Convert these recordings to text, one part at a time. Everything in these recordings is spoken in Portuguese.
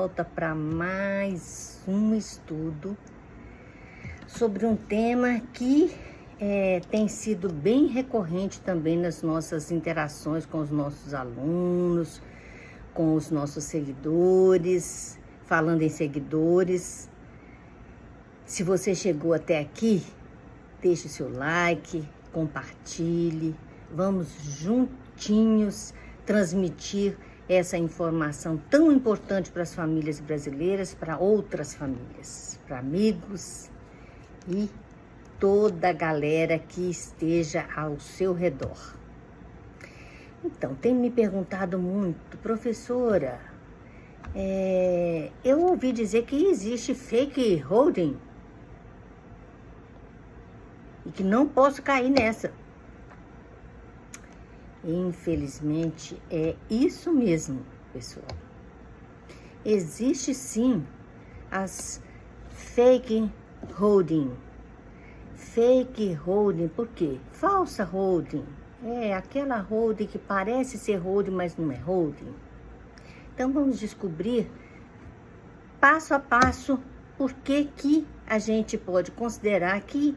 volta para mais um estudo sobre um tema que tem sido bem recorrente também nas nossas interações com os nossos alunos, com os nossos seguidores. Falando em seguidores, se você chegou até aqui, deixe seu like, compartilhe, vamos juntinhos transmitir essa informação tão importante para as famílias brasileiras, para outras famílias, para amigos e toda a galera que esteja ao seu redor. Então, tem me perguntado muito, professora, eu ouvi dizer que existe fake holding e que não posso cair nessa. Infelizmente, é isso mesmo, pessoal. Existe sim as fake holding. Fake holding, por quê? Falsa holding. É aquela holding que parece ser holding, mas não é holding. Então, vamos descobrir passo a passo por que a gente pode considerar que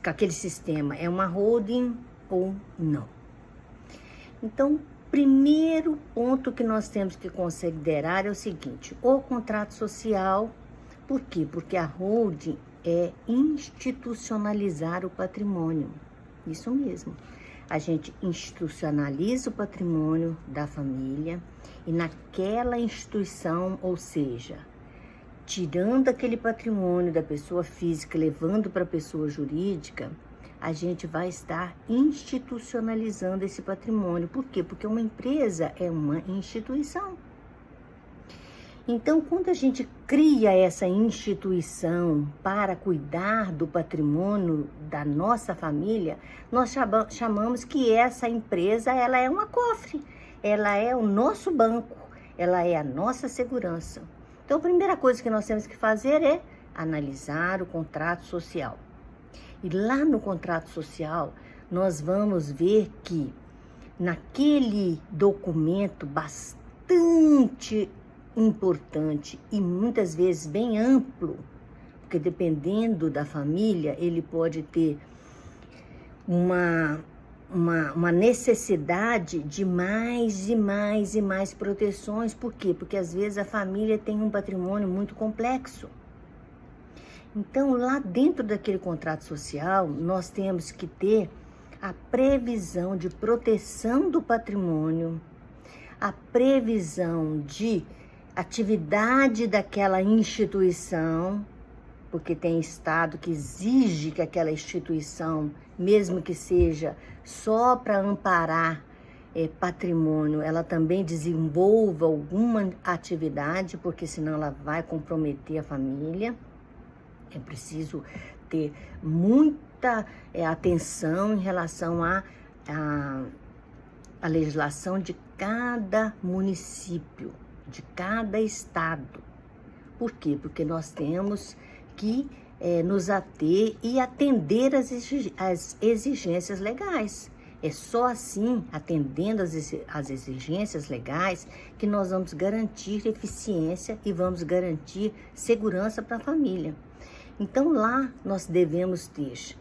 aquele sistema é uma holding ou não. Então, primeiro ponto que nós temos que considerar é o seguinte: o contrato social. Por quê? Porque a holding é institucionalizar o patrimônio. Isso mesmo. A gente institucionaliza o patrimônio da família e naquela instituição, ou seja, tirando aquele patrimônio da pessoa física, levando para a pessoa jurídica, a gente vai estar institucionalizando esse patrimônio. Por quê? Porque uma empresa é uma instituição. Então, quando a gente cria essa instituição para cuidar do patrimônio da nossa família, nós chamamos que essa empresa, ela é uma cofre, ela é o nosso banco, ela é a nossa segurança. Então, a primeira coisa que nós temos que fazer é analisar o contrato social. E lá no contrato social, nós vamos ver que naquele documento bastante importante e muitas vezes bem amplo, porque dependendo da família, ele pode ter uma necessidade de mais e mais e mais proteções. Por quê? Porque às vezes a família tem um patrimônio muito complexo. Então, lá dentro daquele contrato social, nós temos que ter a previsão de proteção do patrimônio, a previsão de atividade daquela instituição, porque tem estado que exige que aquela instituição, mesmo que seja só para amparar patrimônio, ela também desenvolva alguma atividade, porque senão ela vai comprometer a família. É preciso ter muita atenção em relação à legislação de cada município, de cada estado. Por quê? Porque nós temos que nos ater e atender às exigências legais. É só assim, atendendo às exigências legais, que nós vamos garantir eficiência e vamos garantir segurança para a família. Então, lá nós devemos ter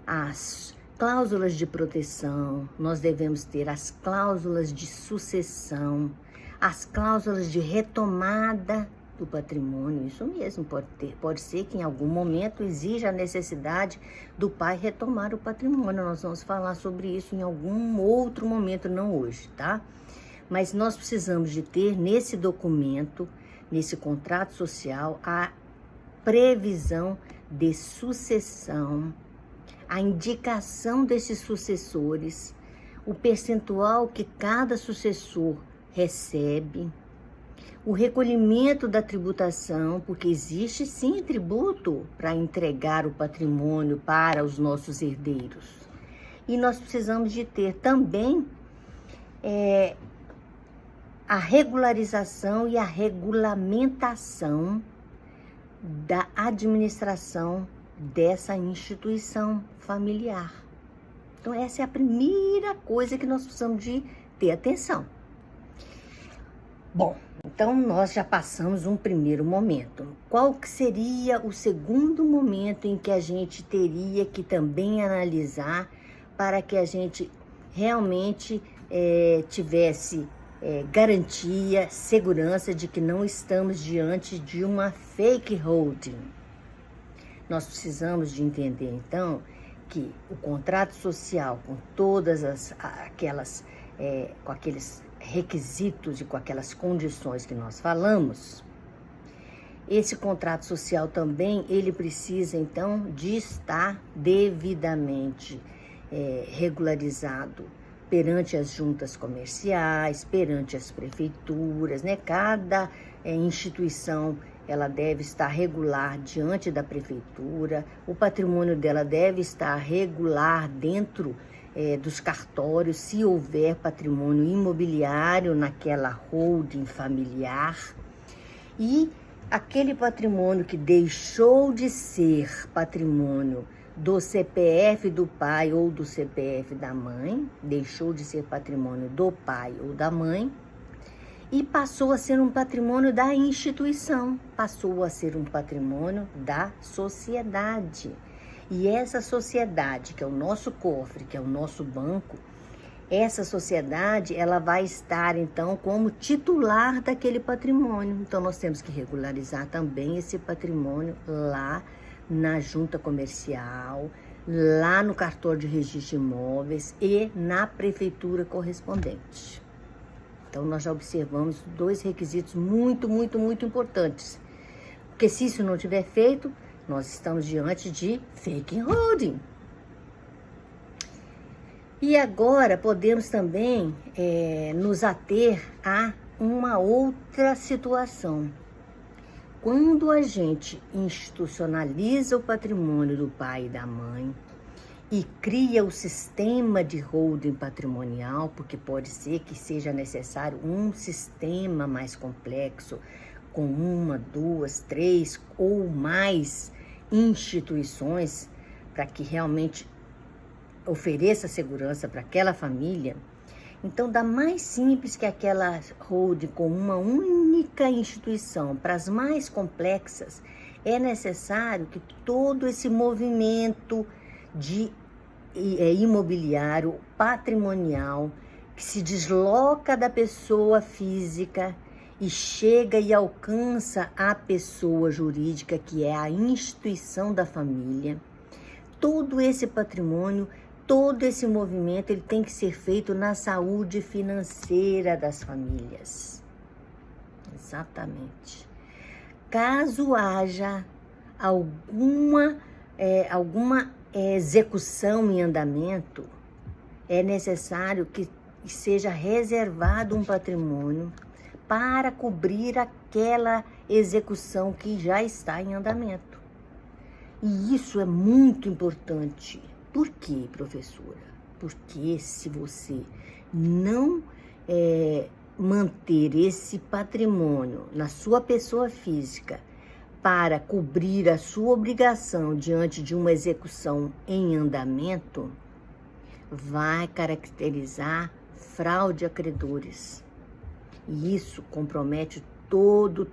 as cláusulas de proteção, nós devemos ter as cláusulas de sucessão, as cláusulas de retomada do patrimônio. Isso mesmo, pode ser que em algum momento exija a necessidade do pai retomar o patrimônio. Nós vamos falar sobre isso em algum outro momento, não hoje, tá? Mas nós precisamos de ter nesse documento, nesse contrato social, a previsão de sucessão, a indicação desses sucessores, o percentual que cada sucessor recebe, o recolhimento da tributação, porque existe sim tributo para entregar o patrimônio para os nossos herdeiros. E nós precisamos de ter também a regularização e a regulamentação da administração dessa instituição familiar. Então, essa é a primeira coisa que nós precisamos de ter atenção. Bom, então nós já passamos um primeiro momento. Qual que seria o segundo momento em que a gente teria que também analisar para que a gente realmente tivesse garantia, segurança de que não estamos diante de uma fake holding? Nós precisamos de entender, então, que o contrato social, com todas com aqueles requisitos e com aquelas condições que nós falamos, esse contrato social também, ele precisa, então, de estar devidamente regularizado perante as juntas comerciais, perante as prefeituras, né? Cada instituição, ela deve estar regular diante da prefeitura, o patrimônio dela deve estar regular dentro dos cartórios, se houver patrimônio imobiliário naquela holding familiar. E aquele patrimônio que deixou de ser patrimônio do CPF do pai ou do CPF da mãe, deixou de ser patrimônio do pai ou da mãe, e passou a ser um patrimônio da instituição, passou a ser um patrimônio da sociedade. E essa sociedade, que é o nosso cofre, que é o nosso banco, essa sociedade, ela vai estar, então, como titular daquele patrimônio. Então, nós temos que regularizar também esse patrimônio lá na junta comercial, lá no cartório de registro de imóveis e na prefeitura correspondente. Então, nós já observamos dois requisitos muito, muito, muito importantes. Porque se isso não tiver feito, nós estamos diante de fake holding. E agora podemos também nos ater a uma outra situação. Quando a gente institucionaliza o patrimônio do pai e da mãe e cria o sistema de holding patrimonial, porque pode ser que seja necessário um sistema mais complexo, com uma, duas, três ou mais instituições, para que realmente ofereça segurança para aquela família. Então, da mais simples que aquela holding com uma única instituição para as mais complexas, é necessário que todo esse movimento de imobiliário patrimonial que se desloca da pessoa física e chega e alcança a pessoa jurídica, que é a instituição da família, todo esse patrimônio, todo esse movimento, ele tem que ser feito na saúde financeira das famílias. Exatamente. Caso haja alguma execução em andamento, é necessário que seja reservado um patrimônio para cobrir aquela execução que já está em andamento. E isso é muito importante. Por quê, professora? Porque se você não manter esse patrimônio na sua pessoa física para cobrir a sua obrigação diante de uma execução em andamento, vai caracterizar fraude a credores. E isso compromete todo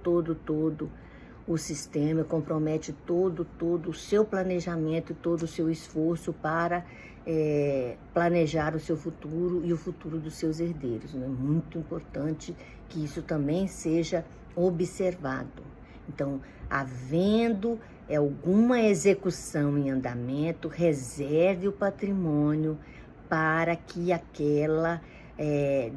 o sistema, compromete todo o seu planejamento, todo o seu esforço para planejar o seu futuro e o futuro dos seus herdeiros. É muito importante que isso também seja observado. Então, havendo alguma execução em andamento, reserve o patrimônio para que aquela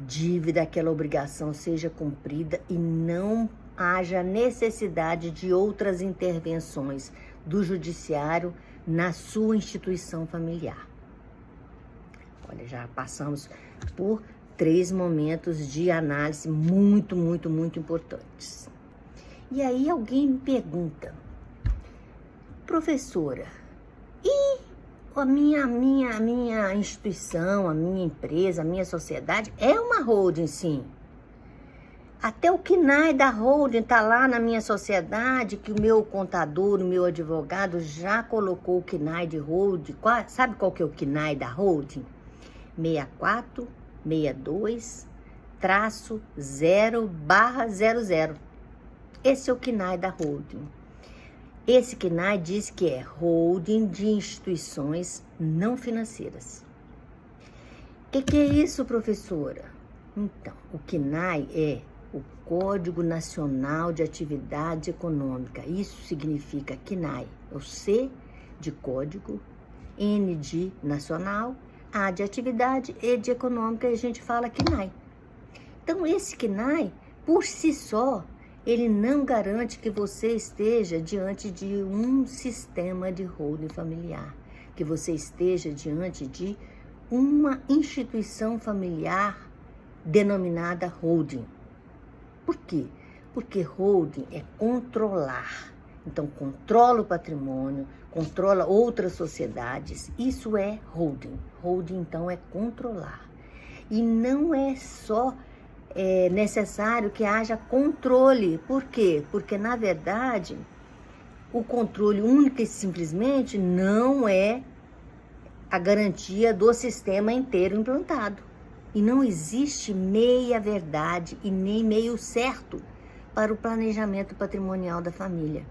dívida, aquela obrigação seja cumprida e não haja necessidade de outras intervenções do judiciário na sua instituição familiar. Olha, já passamos por 3 momentos de análise muito importantes. E aí alguém me pergunta, professora, e a minha instituição, a minha empresa, a minha sociedade é uma holding, sim. Até o KNAI da holding está lá na minha sociedade, que o meu contador, o meu advogado já colocou o KNAI de holding. Sabe qual que é o KNAI da holding? 64, 62, 0/00. Esse é o CNAE da holding. Esse CNAE diz que é holding de instituições não financeiras. O que é isso, professora? Então, o CNAE é o Código Nacional de Atividade Econômica. Isso significa CNAE. O C de código, N de nacional, A de atividade, E de econômica, e a gente fala CNAE. Então, esse CNAE, por si só, ele não garante que você esteja diante de um sistema de holding familiar, que você esteja diante de uma instituição familiar denominada holding. Por quê? Porque holding é controlar. Então, controla o patrimônio, controla outras sociedades. Isso é holding. Holding, então, é controlar. E não é só necessário que haja controle. Por quê? Porque, na verdade, o controle único e simplesmente não é a garantia do sistema inteiro implantado. E não existe meia verdade e nem meio certo para o planejamento patrimonial da família.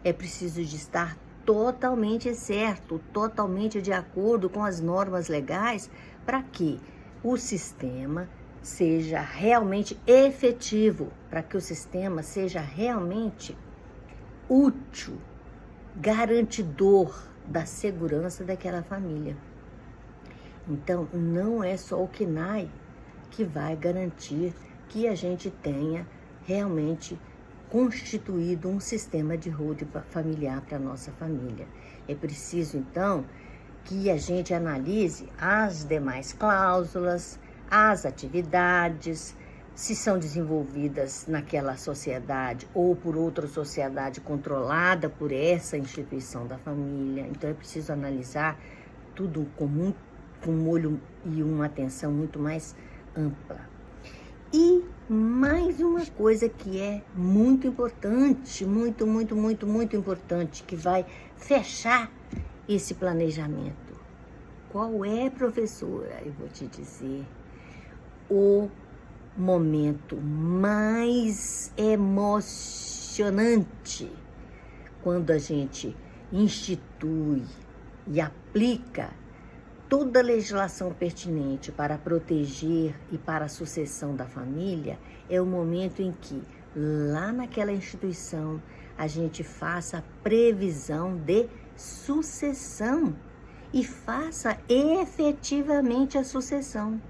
É preciso de estar totalmente certo, totalmente de acordo com as normas legais para que o sistema seja realmente efetivo, para que o sistema seja realmente útil, garantidor da segurança daquela família. Então, não é só o CNAE que vai garantir que a gente tenha realmente constituído um sistema de holding familiar para a nossa família. É preciso, então, que a gente analise as demais cláusulas, as atividades, se são desenvolvidas naquela sociedade ou por outra sociedade controlada por essa instituição da família. Então, é preciso analisar tudo com um olho e uma atenção muito mais ampla. E mais uma coisa que é muito importante, muito importante, que vai fechar esse planejamento. Qual é, professora? Eu vou te dizer. O momento mais emocionante quando a gente institui e aplica toda a legislação pertinente para proteger e para a sucessão da família, é o momento em que, lá naquela instituição, a gente faça a previsão de sucessão e faça efetivamente a sucessão,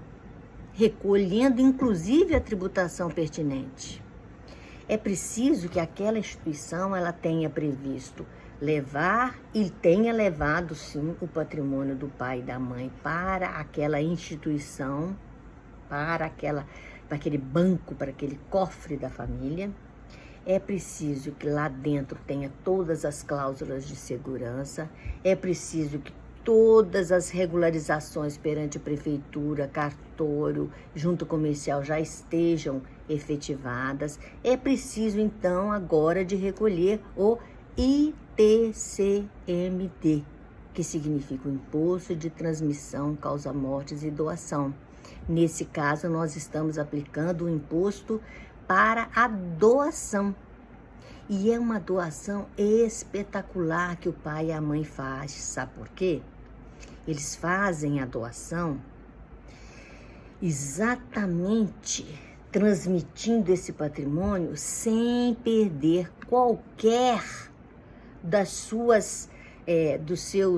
recolhendo inclusive a tributação pertinente. É preciso que aquela instituição ela tenha previsto levar e tenha levado, sim, o patrimônio do pai e da mãe para aquela instituição, para aquele banco, para aquele cofre da família. É preciso que lá dentro tenha todas as cláusulas de segurança, é preciso que todas as regularizações perante prefeitura, cartório, junta comercial já estejam efetivadas. É preciso, então, agora de recolher o ITCMD, que significa o Imposto de Transmissão, Causa-Mortes e Doação. Nesse caso, nós estamos aplicando o imposto para a doação. E é uma doação espetacular que o pai e a mãe fazem. Sabe por quê? Eles fazem a doação exatamente transmitindo esse patrimônio sem perder qualquer dos seus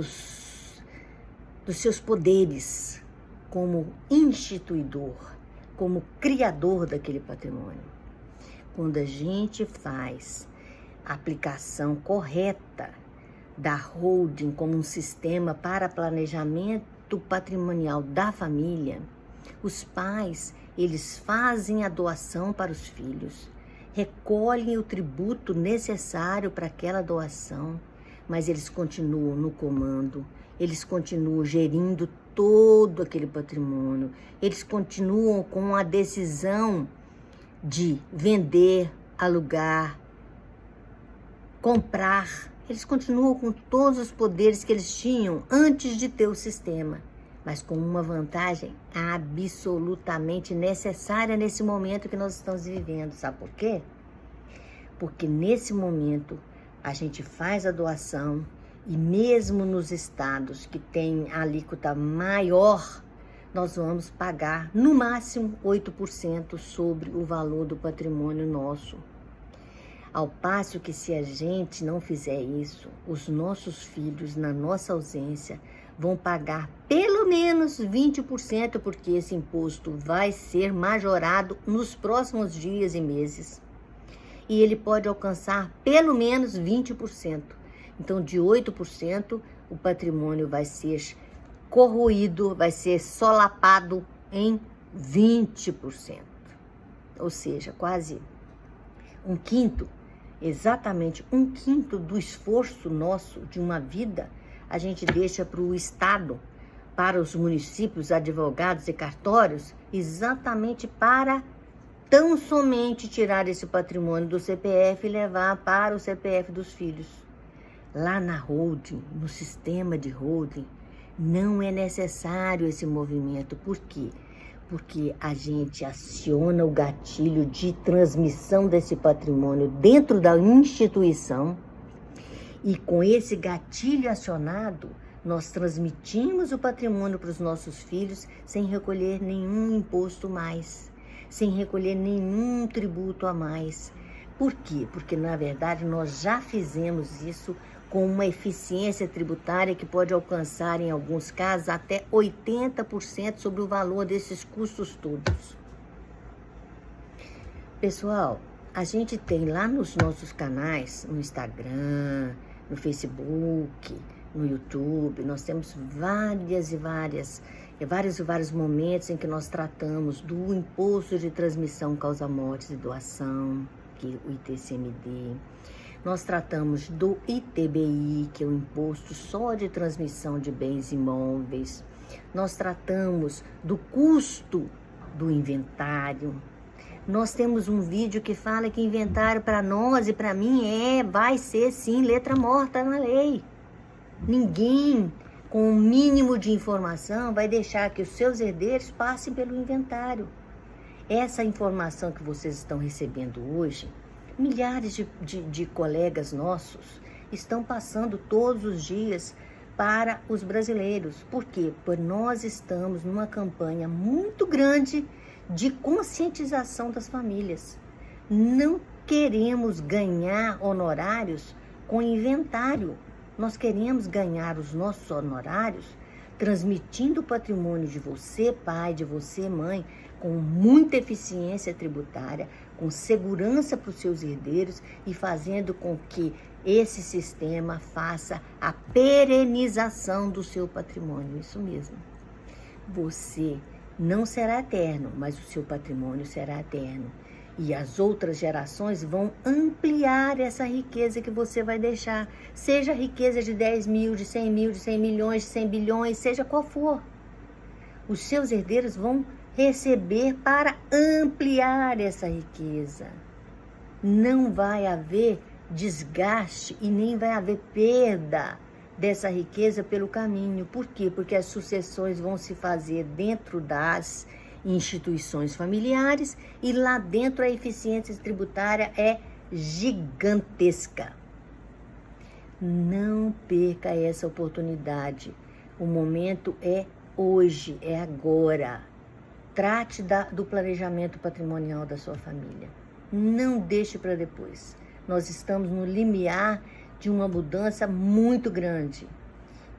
poderes como instituidor, como criador daquele patrimônio. Quando a gente faz a aplicação correta da holding como um sistema para planejamento patrimonial da família, os pais, eles fazem a doação para os filhos, recolhem o tributo necessário para aquela doação, mas eles continuam no comando, eles continuam gerindo todo aquele patrimônio, eles continuam com a decisão de vender, alugar, comprar. Eles continuam com todos os poderes que eles tinham antes de ter o sistema. mas com uma vantagem absolutamente necessária nesse momento que nós estamos vivendo. Sabe por quê? Porque nesse momento a gente faz a doação e mesmo nos estados que tem a alíquota maior, nós vamos pagar no máximo 8% sobre o valor do patrimônio nosso. Ao passo que se a gente não fizer isso, os nossos filhos, na nossa ausência, vão pagar pelo menos 20%, porque esse imposto vai ser majorado nos próximos dias e meses. E ele pode alcançar pelo menos 20%. Então, de 8%, o patrimônio vai ser corroído, vai ser solapado em 20%. Ou seja, quase um quinto, exatamente um quinto do esforço nosso de uma vida, a gente deixa para o Estado, para os municípios, advogados e cartórios, exatamente para tão somente tirar esse patrimônio do CPF e levar para o CPF dos filhos. Lá na holding, no sistema de holding, não é necessário esse movimento. Por quê? Porque a gente aciona o gatilho de transmissão desse patrimônio dentro da instituição e com esse gatilho acionado, nós transmitimos o patrimônio para os nossos filhos sem recolher nenhum imposto mais, sem recolher nenhum tributo a mais. Por quê? Porque, na verdade, nós já fizemos isso com uma eficiência tributária que pode alcançar, em alguns casos, até 80% sobre o valor desses custos todos. Pessoal, a gente tem lá nos nossos canais, no Instagram, no Facebook, no YouTube, nós temos vários momentos em que nós tratamos do imposto de transmissão causa mortes e doação, que é o ITCMD. Nós tratamos do ITBI, que é o imposto só de transmissão de bens imóveis. Nós tratamos do custo do inventário. Nós temos um vídeo que fala que inventário para nós e para mim vai ser sim letra morta na lei. Ninguém com o mínimo de informação vai deixar que os seus herdeiros passem pelo inventário. Essa informação que vocês estão recebendo hoje, milhares de colegas nossos estão passando todos os dias para os brasileiros. Por quê? Porque nós estamos numa campanha muito grande de conscientização das famílias. Não queremos ganhar honorários com inventário. Nós queremos ganhar os nossos honorários transmitindo o patrimônio de você, pai, de você, mãe, com muita eficiência tributária, com segurança para os seus herdeiros e fazendo com que esse sistema faça a perenização do seu patrimônio. Isso mesmo. Você não será eterno, mas o seu patrimônio será eterno. E as outras gerações vão ampliar essa riqueza que você vai deixar. Seja riqueza de 10 mil, de 100 mil, de 100 milhões, de 100 bilhões, seja qual for. Os seus herdeiros vão receber para ampliar essa riqueza. Não vai haver desgaste e nem vai haver perda dessa riqueza pelo caminho. Por quê? Porque as sucessões vão se fazer dentro das instituições familiares e lá dentro a eficiência tributária é gigantesca. Não perca essa oportunidade. O momento é hoje, é agora. Trate do planejamento patrimonial da sua família. Não deixe para depois. Nós estamos no limiar de uma mudança muito grande,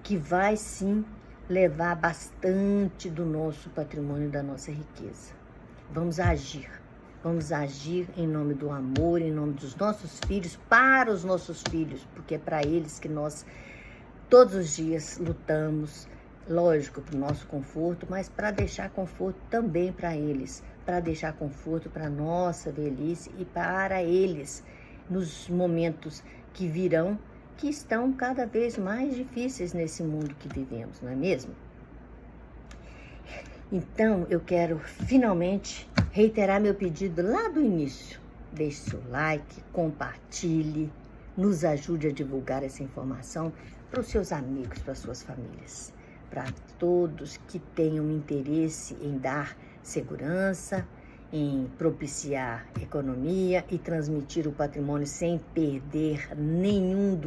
que vai sim levar bastante do nosso patrimônio, da nossa riqueza. Vamos agir em nome do amor, em nome dos nossos filhos, para os nossos filhos, porque é para eles que nós todos os dias lutamos, lógico, para o nosso conforto, mas para deixar conforto também para eles, para deixar conforto para a nossa velhice e para eles nos momentos que virão, que estão cada vez mais difíceis nesse mundo que vivemos, não é mesmo? Então, eu quero finalmente reiterar meu pedido lá do início. Deixe seu like, compartilhe, nos ajude a divulgar essa informação para os seus amigos, para as suas famílias. para todos que tenham interesse em dar segurança, em propiciar economia e transmitir o patrimônio sem perder nenhum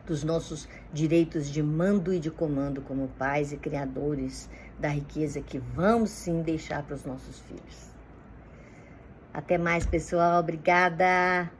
dos nossos direitos de mando e de comando como pais e criadores da riqueza que vamos sim deixar para os nossos filhos. Até mais, pessoal. Obrigada!